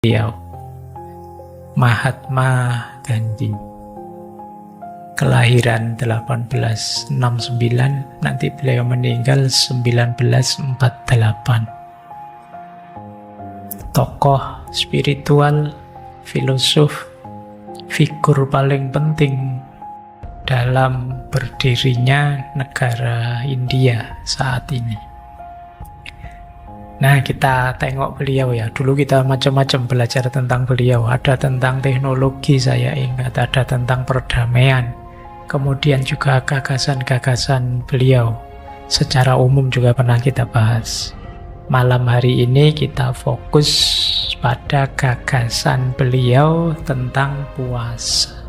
beliau, Mahatma Gandhi. Kelahiran 1869, nanti beliau meninggal 1948. Tokoh spiritual, filosof, figur paling penting dalam berdirinya negara India saat ini. Nah, kita tengok beliau ya. Dulu kita macam-macam belajar tentang beliau. Ada tentang teknologi, saya ingat. Ada tentang perdamaian. Kemudian juga gagasan-gagasan beliau. Secara umum juga pernah kita bahas. Malam hari ini kita fokus pada gagasan beliau tentang puasa.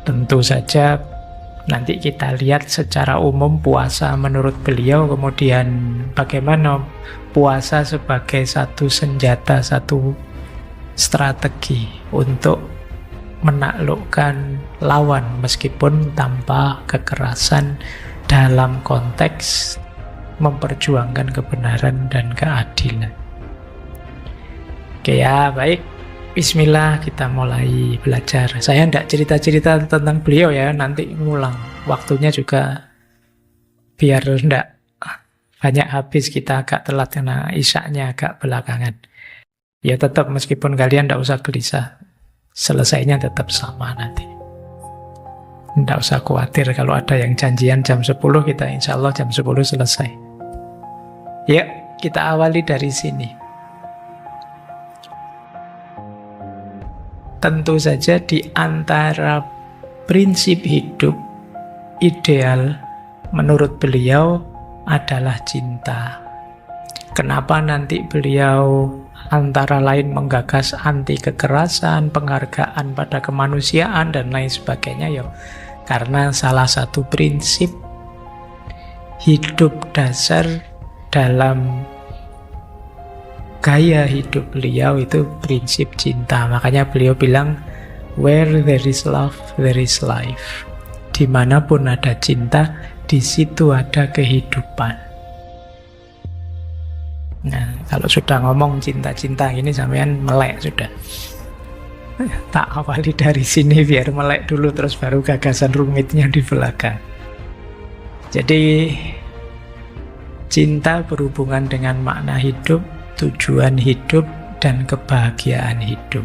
Tentu saja nanti kita lihat secara umum puasa menurut beliau, kemudian bagaimana puasa sebagai satu senjata, satu strategi untuk menaklukkan lawan meskipun tanpa kekerasan dalam konteks memperjuangkan kebenaran dan keadilan. Oke ya, baik. Bismillah, kita mulai belajar. Saya tidak cerita-cerita tentang beliau ya, nanti ngulang. Waktunya juga biar tidak banyak habis, kita agak telat karena isyaknya agak belakangan. Ya tetap meskipun kalian tidak usah gelisah, selesainya tetap sama nanti. Tidak usah khawatir kalau ada yang janjian jam 10, kita insya Allah jam 10 selesai. Ya, kita awali dari sini. Tentu saja di antara prinsip hidup ideal menurut beliau adalah cinta. Kenapa nanti beliau antara lain menggagas anti kekerasan, penghargaan pada kemanusiaan dan lain sebagainya ya? Karena salah satu prinsip hidup dasar dalam gaya hidup beliau itu prinsip cinta. Makanya beliau bilang, where there is love, there is life. Dimanapun ada cinta, di situ ada kehidupan. Nah, kalau sudah ngomong cinta-cinta ini sampean melek sudah. Tak awali dari sini biar melek dulu, terus baru gagasan rumitnya di belakang. Jadi, cinta berhubungan dengan makna hidup, tujuan hidup, dan kebahagiaan hidup.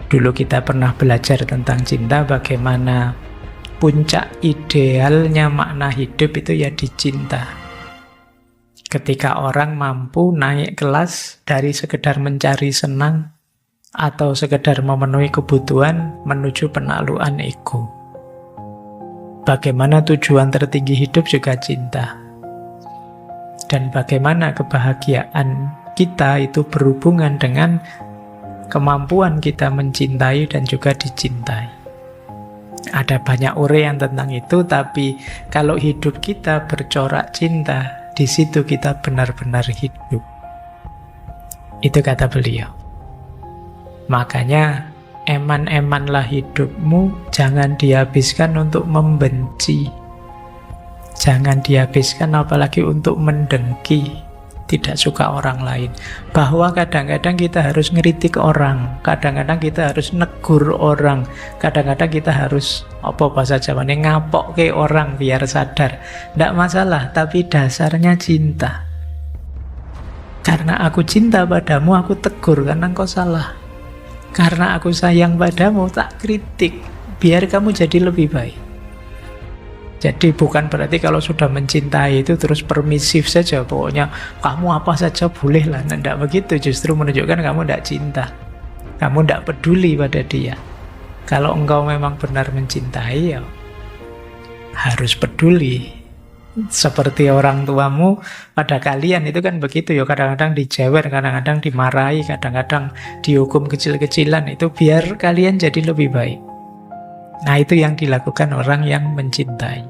Dulu kita pernah belajar tentang cinta, bagaimana puncak idealnya makna hidup itu ya dicinta. Ketika orang mampu naik kelas dari sekedar mencari senang atau sekedar memenuhi kebutuhan menuju penaklukan ego. Bagaimana tujuan tertinggi hidup juga cinta. Dan bagaimana kebahagiaan kita itu berhubungan dengan kemampuan kita mencintai dan juga dicintai. Ada banyak uraian tentang itu, tapi kalau hidup kita bercorak cinta, di situ kita benar-benar hidup. Itu kata beliau. Makanya, eman-emanlah hidupmu, jangan dihabiskan untuk membenci. Jangan dihabiskan apalagi untuk mendengki, tidak suka orang lain. Bahwa kadang-kadang kita harus ngeritik orang, kadang-kadang kita harus negur orang, kadang-kadang kita harus, apa bahasa Jawanya, ngapok ke orang biar sadar. Tidak masalah, tapi dasarnya cinta. Karena aku cinta padamu, aku tegur karena engkau salah. Karena aku sayang padamu, tak kritik, biar kamu jadi lebih baik. Jadi bukan berarti kalau sudah mencintai itu terus permisif saja. Pokoknya kamu apa saja boleh lah. Tidak begitu, justru menunjukkan kamu tidak cinta. Kamu tidak peduli pada dia. Kalau engkau memang benar mencintai, ya harus peduli. Seperti orang tuamu pada kalian itu kan begitu ya. Kadang-kadang dijewer, kadang-kadang dimarahi, kadang-kadang dihukum kecil-kecilan. Itu biar kalian jadi lebih baik. Nah, itu yang dilakukan orang yang mencintai.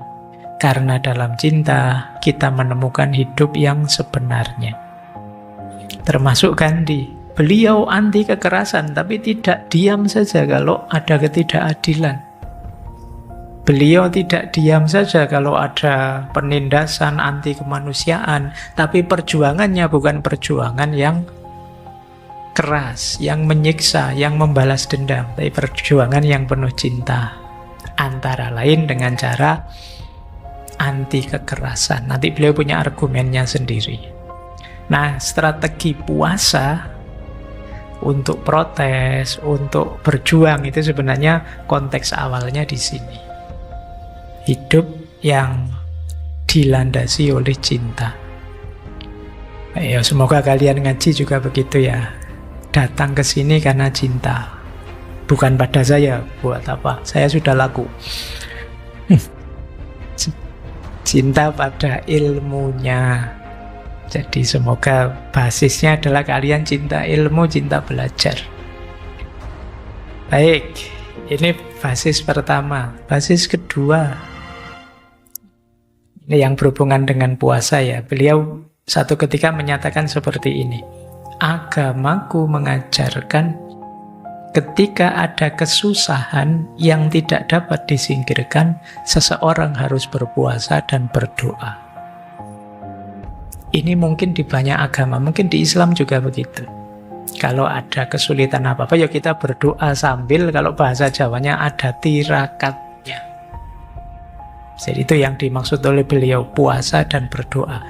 Karena dalam cinta kita menemukan hidup yang sebenarnya. Termasuk Gandhi. Beliau anti kekerasan, tapi tidak diam saja kalau ada ketidakadilan. Beliau tidak diam saja kalau ada penindasan, anti kemanusiaan, tapi perjuangannya bukan perjuangan yang keras, yang menyiksa, yang membalas dendam, tapi perjuangan yang penuh cinta. Antara lain dengan cara anti kekerasan. Nanti beliau punya argumennya sendiri. Nah, strategi puasa untuk protes, untuk berjuang itu sebenarnya konteks awalnya di sini. Hidup yang dilandasi oleh cinta. Ya, semoga kalian ngaji juga begitu ya. Datang ke sini karena cinta. Bukan pada saya, buat apa? Saya sudah laku. Cinta pada ilmunya. Jadi semoga basisnya adalah kalian cinta ilmu, cinta belajar. Baik, ini basis pertama. Basis kedua, ini yang berhubungan dengan puasa ya. Beliau satu ketika menyatakan seperti ini. Agamaku mengajarkan ketika ada kesusahan yang tidak dapat disingkirkan, seseorang harus berpuasa dan berdoa. Ini mungkin di banyak agama, mungkin di Islam juga begitu. Kalau ada kesulitan apa-apa, ya kita berdoa sambil, kalau bahasa Jawanya ada tirakatnya. Jadi itu yang dimaksud oleh beliau, puasa dan berdoa.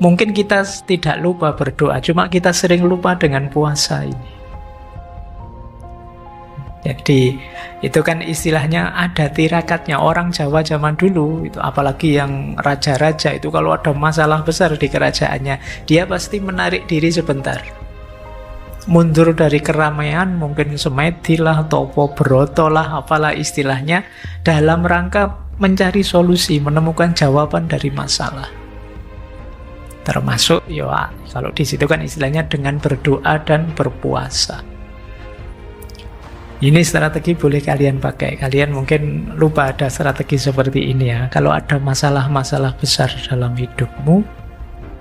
Mungkin kita tidak lupa berdoa, cuma kita sering lupa dengan puasa ini. Jadi itu kan istilahnya ada tirakatnya. Orang Jawa zaman dulu itu, apalagi yang raja-raja itu, kalau ada masalah besar di kerajaannya, dia pasti menarik diri sebentar, mundur dari keramaian, mungkin semedilah, topo broto lah, apalah istilahnya, dalam rangka mencari solusi, menemukan jawaban dari masalah. Termasuk ya kalau di situ kan istilahnya dengan berdoa dan berpuasa. Ini strategi boleh kalian pakai. Kalian mungkin lupa ada strategi seperti ini ya. Kalau ada masalah-masalah besar dalam hidupmu,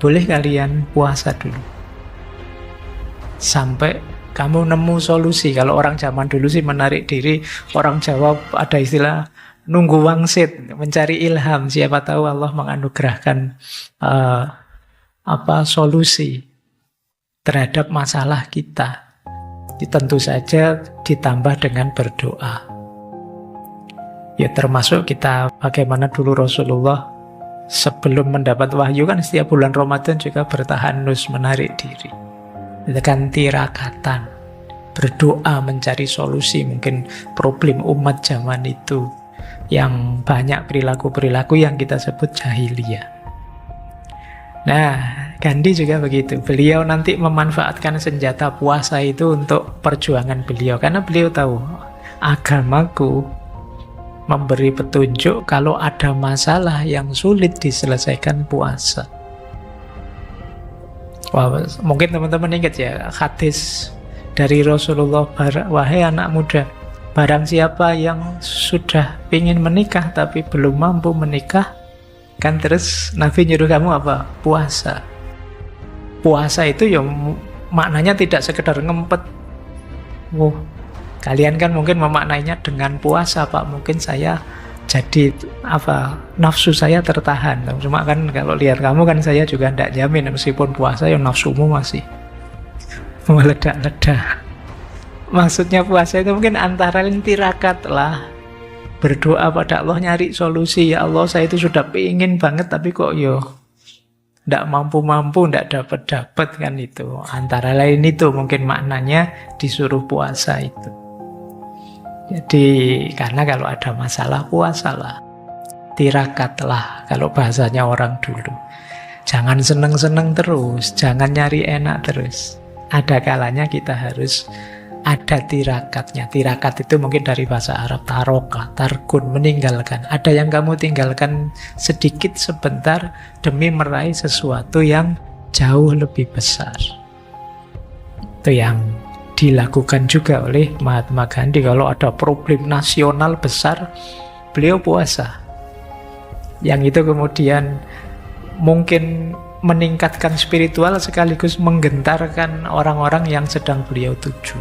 boleh kalian puasa dulu. Sampai kamu nemu solusi. Kalau orang zaman dulu sih menarik diri. Orang Jawa ada istilah nunggu wangsit, mencari ilham. Siapa tahu Allah menganugerahkan solusi terhadap masalah kita. Tentu saja ditambah dengan berdoa. Ya termasuk kita bagaimana dulu Rasulullah sebelum mendapat wahyu kan setiap bulan Ramadan juga bertahanus, menarik diri. Itu kan tirakatan, berdoa mencari solusi mungkin problem umat zaman itu yang banyak perilaku-perilaku yang kita sebut jahiliyah. Nah, Gandhi juga begitu. Beliau nanti memanfaatkan senjata puasa itu untuk perjuangan beliau. Karena beliau tahu, agamaku memberi petunjuk kalau ada masalah yang sulit diselesaikan puasa. Wah, mungkin teman-teman ingat ya, hadis dari Rasulullah, wahai anak muda, barang siapa yang sudah ingin menikah tapi belum mampu menikah, kan terus Nabi nyuruh kamu apa? Puasa. Puasa itu ya maknanya tidak sekedar ngempet. Kalian kan mungkin memaknainya dengan puasa, Pak. Mungkin saya jadi nafsu saya tertahan. Cuma kan kalau lihat kamu kan saya juga tidak jamin meskipun puasa ya nafsumu masih meledak-ledak. Maksudnya puasa itu mungkin antara lain tirakat lah. Berdoa pada Allah, nyari solusi. Ya Allah, saya itu sudah pengen banget tapi kok tidak mampu-mampu, tidak dapat-dapat kan itu. Antara lain itu mungkin maknanya disuruh puasa itu. Jadi karena kalau ada masalah puasalah, tirakatlah kalau bahasanya orang dulu. Jangan seneng-seneng terus, jangan nyari enak terus. Ada kalanya kita harus ada tirakatnya. Tirakat itu mungkin dari bahasa Arab taroka, tarkun, meninggalkan. Ada yang kamu tinggalkan sedikit sebentar demi meraih sesuatu yang jauh lebih besar. Itu yang dilakukan juga oleh Mahatma Gandhi. Kalau ada problem nasional besar, beliau puasa. Yang itu kemudian mungkin meningkatkan spiritual sekaligus menggentarkan orang-orang yang sedang beliau tuju.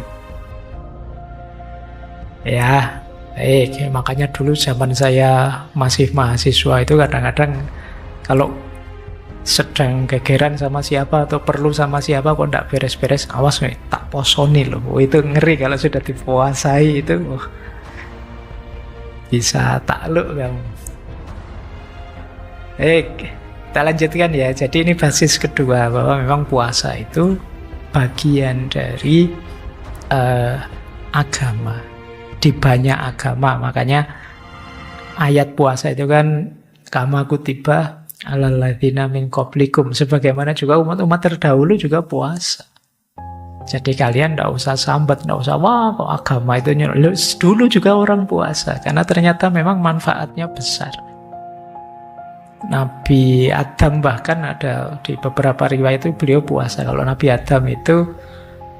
Ya, baik. Makanya dulu zaman saya masih mahasiswa itu kadang-kadang kalau sedang gegeran sama siapa atau perlu sama siapa kok ndak beres-beres, awas nih, tak posoni loh. Itu ngeri kalau sudah dipuasai itu. Bisa takluk kamu. Kita lanjutkan ya. Jadi ini basis kedua, bahwa memang puasa itu bagian dari agama. Di banyak agama, makanya ayat puasa itu kan kama kutiba alal ladzina min qablikum, sebagaimana juga umat-umat terdahulu juga puasa. Jadi kalian tidak usah sambat, tidak usah wah kok agama itu dulu juga orang puasa, karena ternyata memang manfaatnya besar. Nabi Adam bahkan ada di beberapa riwayat itu beliau puasa. Kalau Nabi Adam itu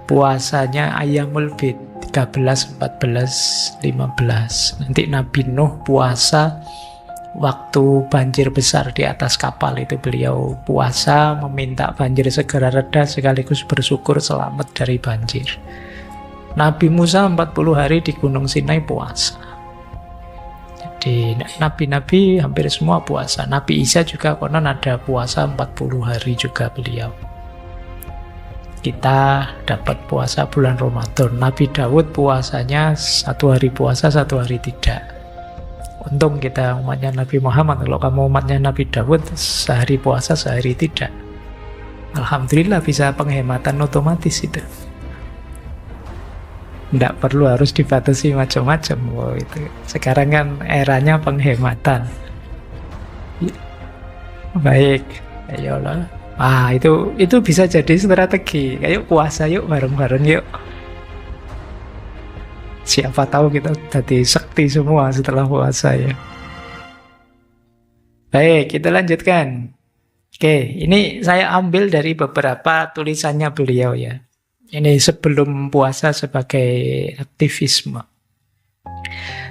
puasanya Ayyamul Bid 13, 14, 15. Nanti Nabi Nuh puasa waktu banjir besar di atas kapal, itu beliau puasa meminta banjir segera reda sekaligus bersyukur selamat dari banjir. Nabi Musa 40 hari di Gunung Sinai puasa. Jadi nabi-nabi hampir semua puasa. Nabi Isa juga konon ada puasa 40 hari juga beliau. Kita dapat puasa bulan Ramadan. Nabi Daud puasanya 1 hari puasa, 1 hari tidak. Untung kita umatnya Nabi Muhammad. Kalau kamu umatnya Nabi Daud, sehari puasa, sehari tidak. Alhamdulillah bisa penghematan otomatis itu. Tidak perlu harus dibatasi macam-macam. Wow, itu. Sekarang kan eranya penghematan. Baik, ayolah. Itu bisa jadi strategi. Ayo puasa yuk bareng-bareng yuk. Siapa tahu kita jadi sakti semua setelah puasa ya. Baik, kita lanjutkan. Oke, ini saya ambil dari beberapa tulisannya beliau ya. Ini sebelum puasa sebagai aktivisme.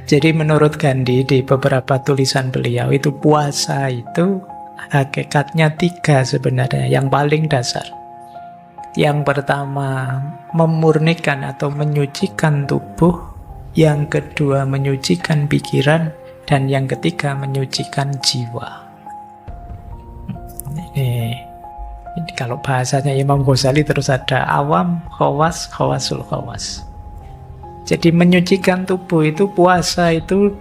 Jadi menurut Gandhi di beberapa tulisan beliau itu puasa itu hakikatnya 3 sebenarnya, yang paling dasar. Yang pertama memurnikan atau menyucikan tubuh, yang kedua menyucikan pikiran, dan yang ketiga menyucikan jiwa. Ini kalau bahasanya Imam Ghazali terus ada awam, khawas, khawasul khawas. Jadi menyucikan tubuh itu puasa itu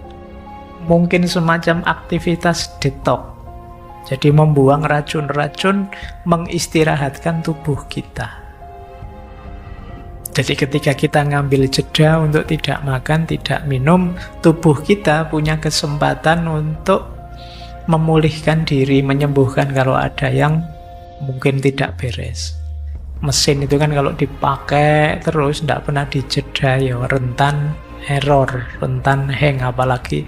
mungkin semacam aktivitas detox. Jadi membuang racun-racun, mengistirahatkan tubuh kita. Jadi ketika kita ngambil jeda untuk tidak makan, tidak minum, tubuh kita punya kesempatan untuk memulihkan diri, menyembuhkan kalau ada yang mungkin tidak beres. Mesin itu kan kalau dipakai terus tidak pernah dijeda ya rentan error, rentan hang, apalagi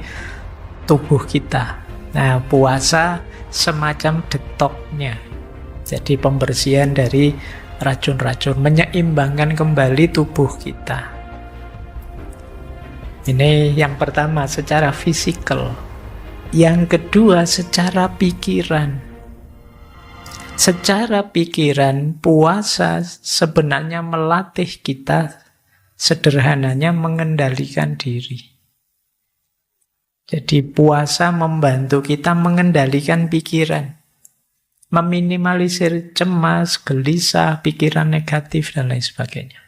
tubuh kita. Nah, puasa semacam detoxnya. Jadi pembersihan dari racun-racun, menyeimbangkan kembali tubuh kita. Ini yang pertama secara fisikal. Yang kedua secara pikiran. Secara pikiran, puasa sebenarnya melatih kita sederhananya mengendalikan diri. Jadi puasa membantu kita mengendalikan pikiran, meminimalisir cemas, gelisah, pikiran negatif, dan lain sebagainya.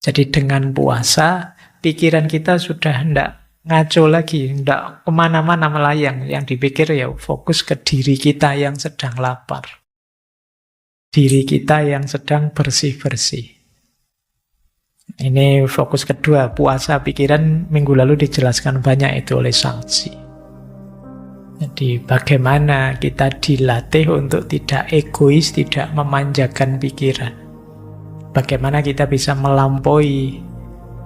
Jadi dengan puasa, pikiran kita sudah tidak ngaco lagi, tidak kemana-mana melayang. Yang dipikir ya fokus ke diri kita yang sedang lapar. Diri kita yang sedang bersih-bersih. Ini fokus kedua, puasa pikiran minggu lalu dijelaskan banyak itu oleh Shangzi. Jadi bagaimana kita dilatih untuk tidak egois, tidak memanjakan pikiran. Bagaimana kita bisa melampaui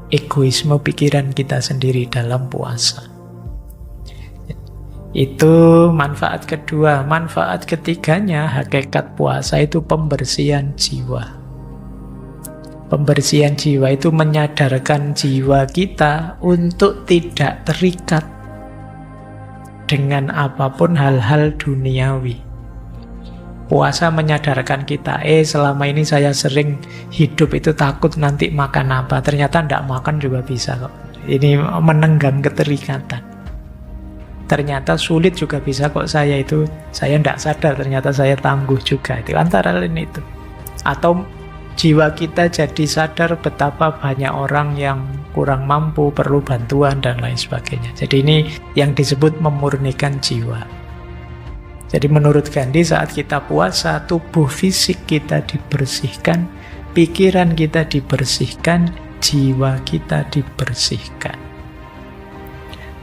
egoisme pikiran kita sendiri dalam puasa. Itu manfaat kedua. Manfaat ketiganya, hakikat puasa itu pembersihan jiwa. Pembersihan jiwa itu menyadarkan jiwa kita untuk tidak terikat dengan apapun hal-hal duniawi. Puasa menyadarkan kita, selama ini saya sering hidup itu takut nanti makan apa. Ternyata tidak makan juga bisa kok. Ini menenggang keterikatan. Ternyata sulit juga bisa kok saya tidak sadar, ternyata saya tangguh juga. Itu antara lain itu. Atau jiwa kita jadi sadar betapa banyak orang yang kurang mampu, perlu bantuan, dan lain sebagainya. Jadi ini yang disebut memurnikan jiwa. Jadi menurut Gandhi, saat kita puasa, tubuh fisik kita dibersihkan, pikiran kita dibersihkan, jiwa kita dibersihkan.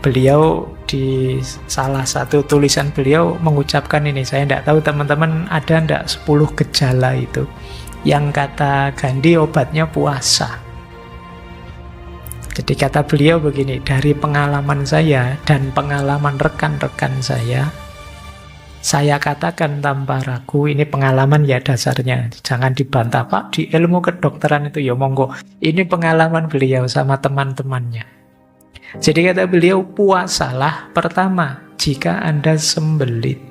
Beliau di salah satu tulisan beliau mengucapkan ini, saya tidak tahu teman-teman ada tidak 10 gejala itu, yang kata Gandhi obatnya puasa. Jadi kata beliau begini, dari pengalaman saya dan pengalaman rekan-rekan saya katakan tanpa ragu, ini pengalaman ya dasarnya, jangan dibantah Pak, di ilmu kedokteran itu ya monggo. Ini pengalaman beliau sama teman-temannya. Jadi kata beliau, puasalah pertama jika Anda sembelit.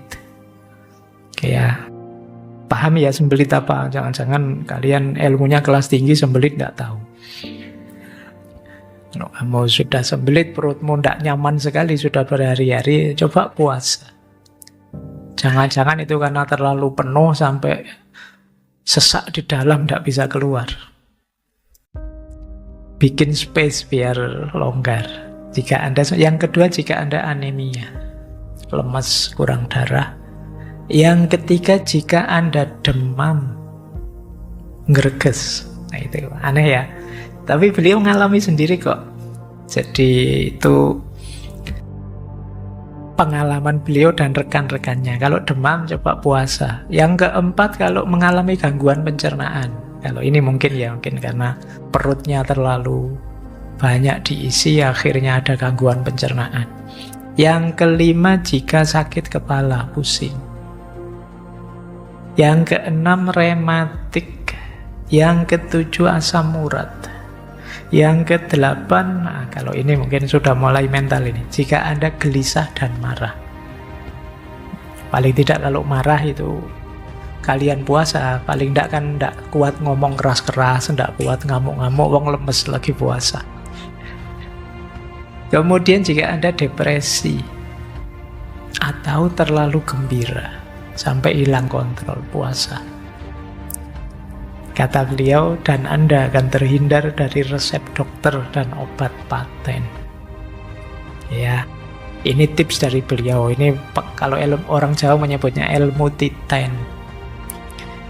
Kayak paham ya sembelit apa? Jangan-jangan kalian ilmunya kelas tinggi, sembelit tidak tahu. Kalau kamu sudah sembelit, perutmu tidak nyaman sekali, sudah berhari-hari, coba puasa. Jangan-jangan itu karena terlalu penuh sampai sesak di dalam, tidak bisa keluar. Bikin space biar longgar. Yang kedua, jika Anda anemia, lemas, kurang darah. Yang ketiga, jika Anda demam, ngereges. Nah itu aneh ya. Tapi beliau ngalami sendiri kok. Jadi itu pengalaman beliau dan rekan-rekannya. Kalau demam, coba puasa. Yang keempat, kalau mengalami gangguan pencernaan. Kalau ini mungkin karena perutnya terlalu banyak diisi, akhirnya ada gangguan pencernaan. Yang kelima, jika sakit kepala, pusing. Yang keenam, rematik. Yang ketujuh, asam urat. Yang kedelapan, kalau ini mungkin sudah mulai mental ini, jika Anda gelisah dan marah. Paling tidak kalau marah itu kalian puasa, paling tidak kan tidak kuat ngomong keras-keras, tidak kuat ngamuk-ngamuk, wong lemes lagi puasa. Kemudian jika Anda depresi atau terlalu gembira sampai hilang kontrol, puasa. Kata beliau, dan Anda akan terhindar dari resep dokter dan obat paten. Ya, ini tips dari beliau. Ini kalau orang Jawa menyebutnya ilmu titen.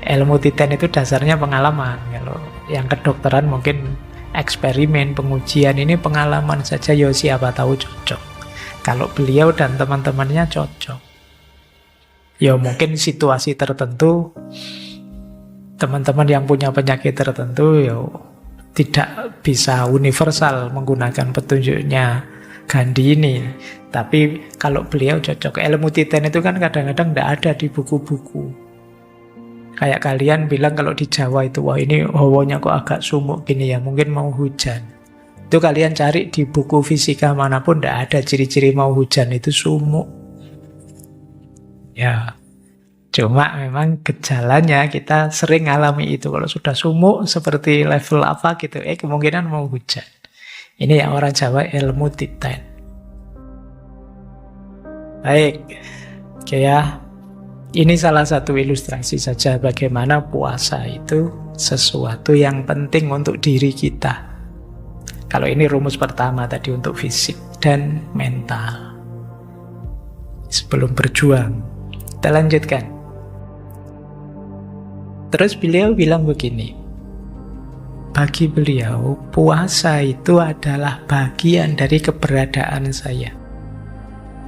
Ilmu titen itu dasarnya pengalaman. Kalau yang kedokteran mungkin eksperimen, pengujian, ini pengalaman saja, ya siapa tahu cocok. Kalau beliau dan teman-temannya cocok. Ya mungkin situasi tertentu, teman-teman yang punya penyakit tertentu ya tidak bisa universal menggunakan petunjuknya Gandhi ini. Tapi kalau beliau cocok. Ilmu titen itu kan kadang-kadang tidak ada di buku-buku. Kayak kalian bilang kalau di Jawa itu, wah ini hawannya kok agak sumuk gini ya, mungkin mau hujan. Itu kalian cari di buku fisika manapun, tidak ada ciri-ciri mau hujan itu sumuk. Ya, cuma memang gejalanya kita sering alami itu. Kalau sudah sumuk seperti level apa gitu, kemungkinan mau hujan. Ini yang orang Jawa ilmu titen. Baik, oke ya. Ini salah satu ilustrasi saja bagaimana puasa itu sesuatu yang penting untuk diri kita. Kalau ini rumus pertama tadi untuk fisik dan mental. Sebelum berjuang, kita lanjutkan. Terus beliau bilang begini, bagi beliau puasa itu adalah bagian dari keberadaan saya.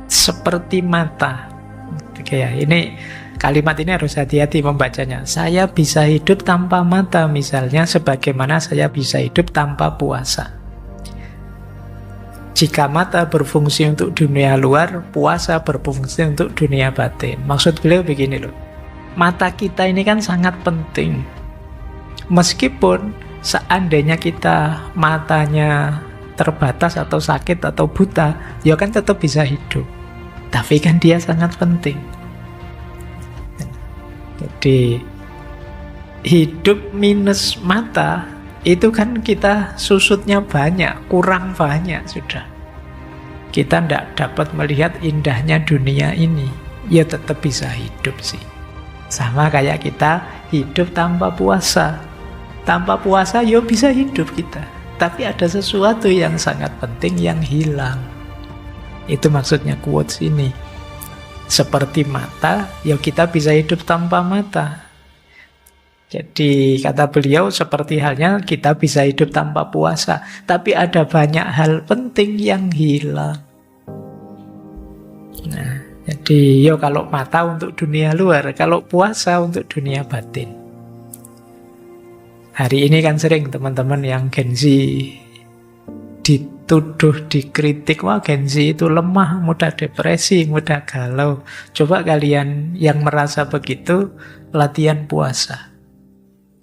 Seperti mata. Oke ya, ini kalimat ini harus hati-hati membacanya. Saya bisa hidup tanpa mata misalnya, sebagaimana saya bisa hidup tanpa puasa. Jika mata berfungsi untuk dunia luar, puasa berfungsi untuk dunia batin. Maksud beliau begini loh, mata kita ini kan sangat penting. Meskipun seandainya kita matanya terbatas atau sakit atau buta, ya kan tetap bisa hidup. Tapi kan dia sangat penting. Jadi hidup minus mata itu kan kita susutnya banyak, kurang banyak sudah. kita tidak dapat melihat indahnya dunia ini, ya tetap bisa hidup sih. Sama kayak kita hidup tanpa puasa. Tanpa puasa ya bisa hidup kita. Tapi ada sesuatu yang sangat penting yang hilang. Itu maksudnya quotes ini. Seperti mata, ya kita bisa hidup tanpa mata. Jadi kata beliau seperti halnya kita bisa hidup tanpa puasa. Tapi ada banyak hal penting yang hilang. Nah, jadi yo kalau mata untuk dunia luar, kalau puasa untuk dunia batin. Hari ini kan sering teman-teman yang Gen Z dituduh, dikritik, wah Gen Z itu lemah, mudah depresi, mudah galau. Coba kalian yang merasa begitu, latihan puasa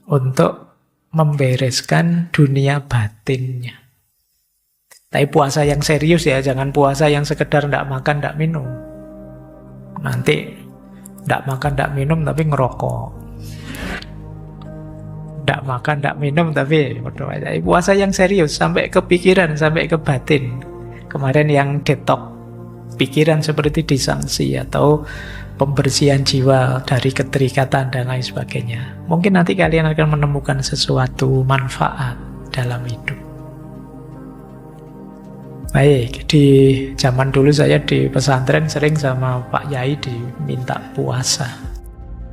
untuk membereskan dunia batinnya. Tapi puasa yang serius ya, jangan puasa yang sekedar ndak makan, ndak minum. Nanti ndak makan, ndak minum tapi ngerokok. Ndak makan, ndak minum tapi puasa yang serius sampai ke pikiran, sampai ke batin. Kemarin yang detox pikiran seperti disangsi atau pembersihan jiwa dari keterikatan dan lain sebagainya. Mungkin nanti kalian akan menemukan sesuatu manfaat dalam hidup. Baik, di zaman dulu saya di pesantren sering sama Pak Yai diminta puasa.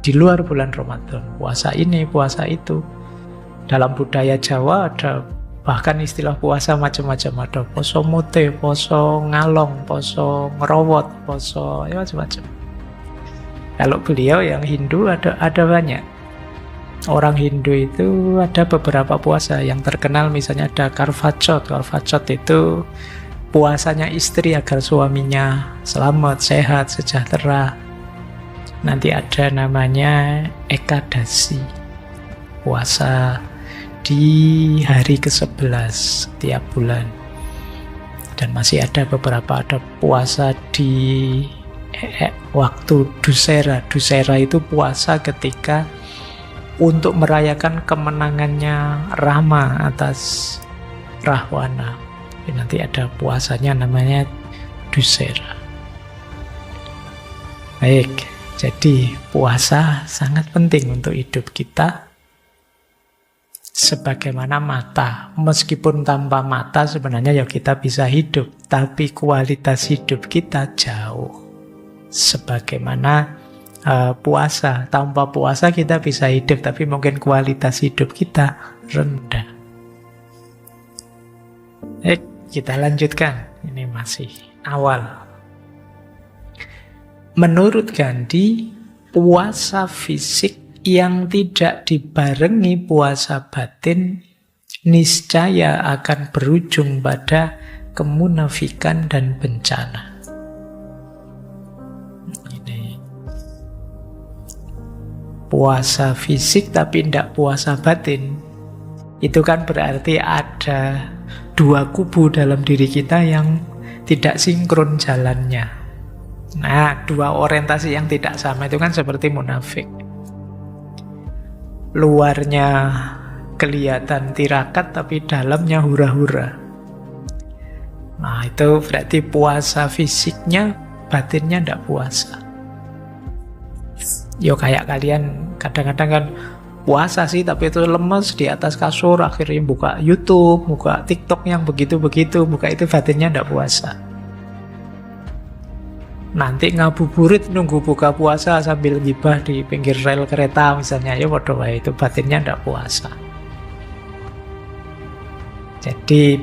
Di luar bulan Ramadan, puasa ini, puasa itu. Dalam budaya Jawa ada bahkan istilah puasa macam-macam. Ada poso mute, poso ngalong, poso ngerowot, poso ya macam-macam. Kalau beliau yang Hindu ada banyak. Orang Hindu itu ada beberapa puasa yang terkenal, misalnya ada Karvachot. Karvachot itu puasanya istri agar suaminya selamat, sehat, sejahtera. Nanti ada namanya Ekadasi, puasa di hari ke-11 tiap bulan. Dan masih ada beberapa, ada puasa di waktu Dussehra. Dussehra itu puasa ketika untuk merayakan kemenangannya Rama atas Rahwana. Nanti ada puasanya namanya Dussehra. Baik, jadi puasa sangat penting untuk hidup kita. Sebagaimana mata, meskipun tanpa mata sebenarnya ya kita bisa hidup, tapi kualitas hidup kita jauh. Sebagaimana puasa, tanpa puasa kita bisa hidup, tapi mungkin kualitas hidup kita rendah. Kita lanjutkan, ini masih awal. Menurut Gandhi, puasa fisik yang tidak dibarengi puasa batin niscaya akan berujung pada kemunafikan dan bencana. Ini puasa fisik tapi tidak puasa batin, itu kan berarti ada dua kubu dalam diri kita yang tidak sinkron jalannya. Nah, dua orientasi yang tidak sama itu kan seperti munafik. Luarnya kelihatan tirakat tapi dalamnya hura-hura. Nah, itu berarti puasa fisiknya, batinnya tidak puasa. Yo kayak kalian kadang-kadang kan puasa sih tapi itu lemes di atas kasur, akhirnya buka YouTube, buka TikTok yang begitu-begitu, buka itu, batinnya tidak puasa. Nanti ngabuburit nunggu buka puasa sambil gibah di pinggir rel kereta misalnya, ya waduh, itu batinnya tidak puasa. Jadi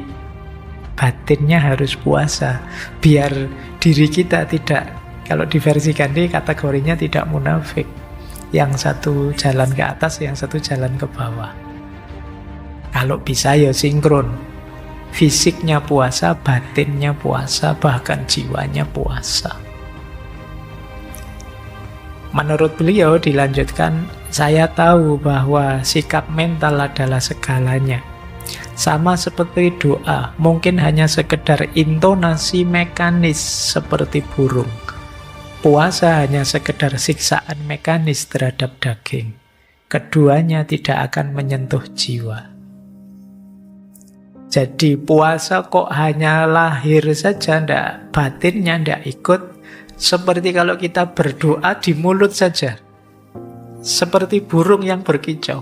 batinnya harus puasa biar diri kita tidak, kalau di versi Gandhi kategorinya tidak munafik, yang satu jalan ke atas, yang satu jalan ke bawah. Kalau bisa ya sinkron, fisiknya puasa, batinnya puasa, bahkan jiwanya puasa. Menurut beliau dilanjutkan, saya tahu bahwa sikap mental adalah segalanya. Sama seperti doa, mungkin hanya sekedar intonasi mekanis seperti burung. Puasa hanya sekedar siksaan mekanis terhadap daging. Keduanya tidak akan menyentuh jiwa. Jadi puasa kok hanya lahir saja, ndak batinnya ndak ikut. Seperti kalau kita berdoa di mulut saja. Seperti burung yang berkicau.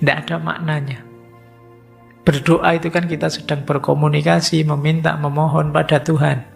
Ndak ada maknanya. Berdoa itu kan kita sedang berkomunikasi, meminta, memohon pada Tuhan.